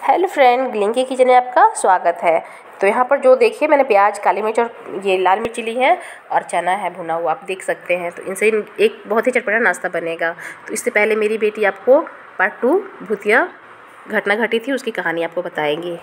Hello friend, ग्लिंकी kitchen में आपका स्वागत है। तो यहाँ पर जो देखिए मैंने प्याज, काली मिर्च और ये लाल मिर्च ली है और चना है भुना हुआ, आप देख सकते हैं। तो इनसे एक बहुत ही चटपटा नाश्ता बनेगा। तो इससे पहले मेरी बेटी आपको पार्ट 2 भूतिया घटना घटी थी उसकी कहानी आपको बताएंगी।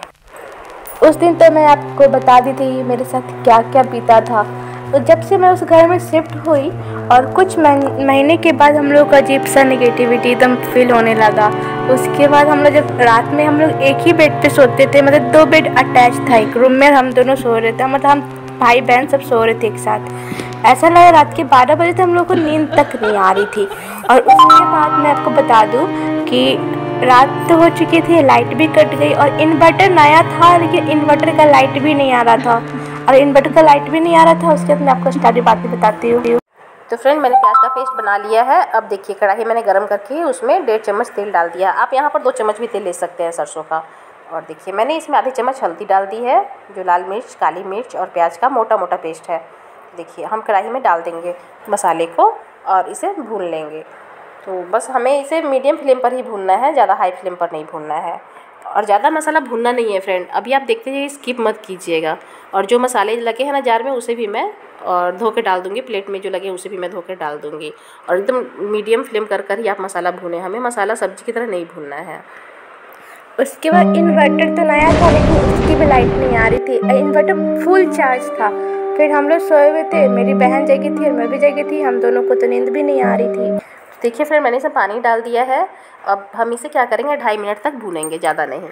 उस दिन तो मैं आपको बता दी थी मेरे साथ क्या क्या बीता था। तो जब से मैं उस घर में शिफ्ट हुई और कुछ महीने के बाद हम लोग का अजीब सा नेगेटिविटी एकदम फील होने लगा। उसके बाद हम लोग जब रात में हम लोग एक ही बेड पे सोते थे, मतलब 2 बेड अटैच था एक रूम में, हम दोनों सो रहे थे, मतलब हम भाई बहन सब सो रहे थे एक साथ। ऐसा लगा रात के 12 बजे तक हम लोग को नींद तक नहीं आ रही थी। और उसके बाद मैं आपको बता दूँ कि रात तो हो चुकी थी, लाइट भी कट गई और इन्वर्टर नया था, लेकिन इन्वर्टर का लाइट भी नहीं आ रहा था। और इन्वर्टर का लाइट भी नहीं आ रहा था। उसके बाद मैं आपको स्टार्टिंग बात भी बताती हूँ। तो फ्रेंड, मैंने प्याज का पेस्ट बना लिया है। अब देखिए कढ़ाई मैंने गरम करके उसमें 1.5 चम्मच तेल डाल दिया। आप यहाँ पर 2 चम्मच भी तेल ले सकते हैं सरसों का। और देखिए मैंने इसमें आधी चम्मच हल्दी डाल दी है, जो लाल मिर्च, काली मिर्च और प्याज का मोटा मोटा पेस्ट है। देखिए हम कढ़ाई में डाल देंगे मसाले को और इसे भून लेंगे। तो बस हमें इसे मीडियम फ्लेम पर ही भूनना है, ज़्यादा हाई फ्लेम पर नहीं भूनना है। और ज़्यादा मसाला भूनना नहीं है फ्रेंड। अभी आप देखते हैं, स्किप मत कीजिएगा। और जो मसाले लगे हैं ना जार में, उसे भी मैं और धो के डाल दूँगी। प्लेट में जो लगे उसे भी मैं धो के डाल दूँगी। और एकदम मीडियम फ्लेम कर ही आप मसाला भूनें। हमें मसाला सब्जी की तरह नहीं भूनना है। उसके बाद इन्वर्टर तो नया था, लेकिन उसकी भी लाइट नहीं आ रही थी। इन्वर्टर फुल चार्ज था। फिर हम लोग सोए हुए थे, मेरी बहन जगी थी और मैं भी जगी थी। हम दोनों को तो नींद भी नहीं आ रही थी। देखिए फिर मैंने इसमें पानी डाल दिया है। अब हम इसे क्या करेंगे, 2.5 मिनट तक भूनेंगे, ज़्यादा नहीं।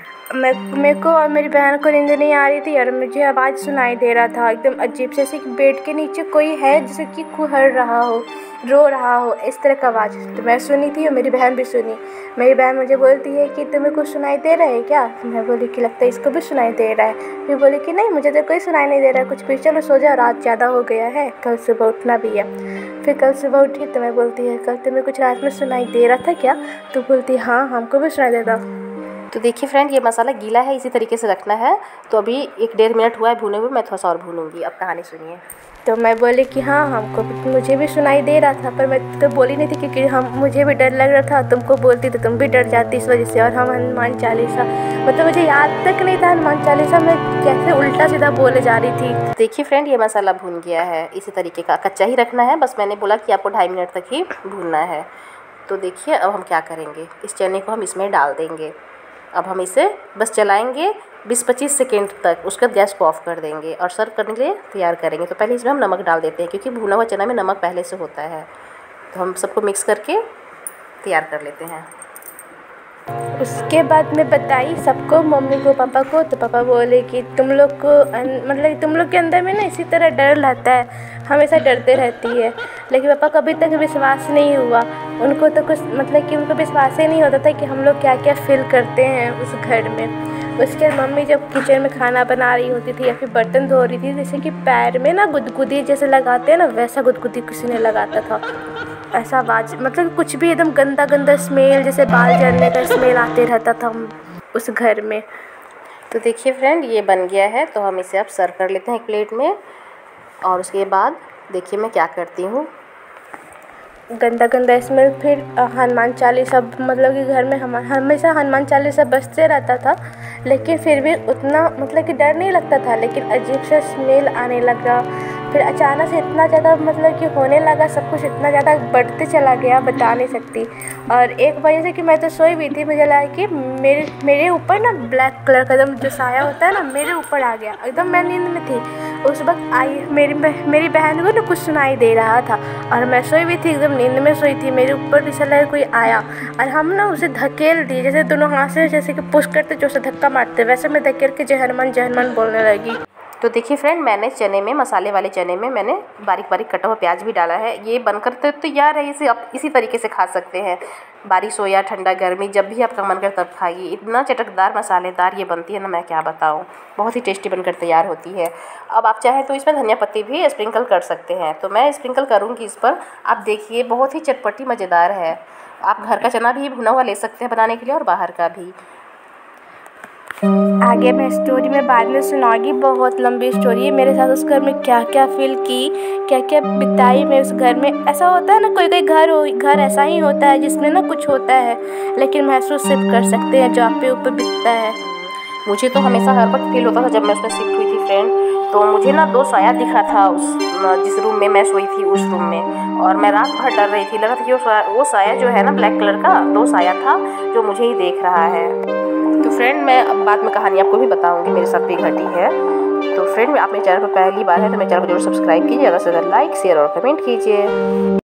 मेरे को और मेरी बहन को नींद नहीं आ रही थी और मुझे आवाज़ सुनाई दे रहा था एकदम अजीब से, जैसे कि बेड के नीचे कोई है जैसे कि कुहर रहा हो, रो रहा हो, इस तरह का आवाज़। तो मैं सुनी थी और मेरी बहन भी सुनी। मेरी बहन मुझे बोलती है कि तुम्हें कुछ सुनाई दे रहा है क्या? मैं बोली कि लगता है इसको भी सुनाई दे रहा है। फिर बोली कि नहीं, मुझे तो कोई सुनाई नहीं दे रहा है कुछ भी, चलो सो जाओ, रात ज़्यादा हो गया है, कल सुबह उठना भी है। फिर कल सुबह उठी तो मैं बोलती है कल तुम्हें कुछ रात में सुनाई दे रहा था क्या? तो बोलती हाँ, हमको भी सुनाई देता। तो देखिए फ्रेंड, ये मसाला गीला है, इसी तरीके से रखना है। तो अभी 1-1.5 मिनट हुआ है भुने हुए, मैं थोड़ा सा और भूनूंगी। अब कहानी सुनिए। तो मैं बोली कि हाँ, मुझे भी सुनाई दे रहा था, पर मैं तो बोली नहीं थी क्योंकि मुझे भी डर लग रहा था। तुमको बोलती तो तुम भी डर जाती इस वजह से। और हम हनुमान चालीसा, मतलब मुझे याद तक नहीं था हनुमान चालीसा मैं कैसे उल्टा सीधा बोले जा रही थी। देखिए फ्रेंड, ये मसाला भून गया है। इसी तरीके का कच्चा ही रखना है, बस मैंने बोला कि आपको 2.5 मिनट तक ही भूनना है। तो देखिए अब हम क्या करेंगे, इस चने को हम इसमें डाल देंगे। अब हम इसे बस चलाएंगे 20-25 सेकेंड तक, उसके बाद गैस को ऑफ कर देंगे और सर्व करने के लिए तैयार करेंगे। तो पहले इसमें हम नमक डाल देते हैं, क्योंकि भुना हुआ चना में नमक पहले से होता है। तो हम सबको मिक्स करके तैयार कर लेते हैं। उसके बाद मैं बताई सबको, मम्मी को, पापा को। तो पापा बोले कि तुम लोग को मतलब तुम लोग के अंदर में ना इसी तरह डर रहता है, हमेशा डरते रहती है। लेकिन पापा को अभी तक विश्वास नहीं हुआ। उनको तो कुछ मतलब कि उनको विश्वास ही नहीं होता था कि हम लोग क्या क्या फील करते हैं उस घर में। उसके बाद मम्मी जब किचन में खाना बना रही होती थी या फिर बर्तन धो रही थी, जैसे कि पैर में ना गुदगुदी जैसे लगाते हैं ना, वैसा गुदगुदी किसी ने लगाता था। ऐसा आवाज़, मतलब कुछ भी एकदम गंदा गंदा स्मेल, जैसे बाल जलने का स्मेल आते रहता था उस घर में। तो देखिए फ्रेंड, ये बन गया है। तो हम इसे अब सर्व कर लेते हैं एक प्लेट में। और उसके बाद देखिए मैं क्या करती हूँ, गंदा गंदा स्मेल। फिर हनुमान चालीसा, मतलब कि घर में हमेशा हनुमान चालीसा बजते रहता था, लेकिन फिर भी उतना मतलब कि डर नहीं लगता था। लेकिन अजीब सा स्मेल आने लगा। फिर अचानक से इतना ज़्यादा मतलब कि होने लगा, सब कुछ इतना ज़्यादा बढ़ते चला गया, बता नहीं सकती। और एक वजह से कि मैं तो सोई हुई थी, मुझे लगा कि मेरे ऊपर ना ब्लैक कलर का एकदम जो साया होता है ना, मेरे ऊपर आ गया। एकदम मैं नींद में थी उस वक्त। आई मेरी बहन को ना कुछ सुनाई दे रहा था और मैं सोई हुई थी, एकदम नींद में सोई थी। मेरे ऊपर भी चला कोई आया और हम ना उसे धकेल दिए, जैसे दोनों हाथ से जैसे कि पुश करते, जो से धक्का मारते, वैसे मैं धकेल के जय हनुमान बोलने लगी। तो देखिए फ्रेंड, मैंने चने में, मसाले वाले चने में मैंने बारीक बारीक कटा हुआ प्याज भी डाला है। ये बनकर तो तैयार है। इसे आप इसी तरीके से खा सकते हैं, बारिश हो या ठंडा, गर्मी, जब भी आपका मन करे तब खाइए। इतना चटकदार मसालेदार ये बनती है ना, मैं क्या बताऊँ, बहुत ही टेस्टी बनकर तैयार होती है। अब आप चाहें तो इसमें धनिया पत्ती भी स्प्रिंकल कर सकते हैं। तो मैं स्प्रिंकल करूँगी इस पर। आप देखिए बहुत ही चटपटी मज़ेदार है। आप घर का चना भी भुना हुआ ले सकते हैं बनाने के लिए और बाहर का भी। आगे मैं स्टोरी में बाद में सुनाऊंगी, बहुत लंबी स्टोरी है। मेरे साथ उस घर में क्या क्या फील की, क्या क्या बिताई मैं उस घर में। ऐसा होता है ना, कोई कोई घर ऐसा ही होता है जिसमें ना कुछ होता है, लेकिन महसूस सिर्फ कर सकते हैं जो आप पे ऊपर बीतता है। मुझे तो हमेशा हर वक्त फील होता था जब मैं उसमें शिफ्ट हुई थी फ्रेंड, तो मुझे ना 2 साया दिखा था उस जिस रूम में मैं सोई थी उस रूम में, और मैं रात भर डर रही थी। लगा था कि वो साया जो है ना ब्लैक कलर का 2 साया था जो मुझे ही देख रहा है। तो फ्रेंड मैं अब बाद में कहानी आपको भी बताऊँगी, मेरे साथ भी घटी है। तो फ्रेंड आप मेरे चैनल पर पहली बार है तो मेरे चैनल को जरूर सब्सक्राइब कीजिए, ज़्यादा से ज़्यादा लाइक शेयर और कमेंट कीजिए।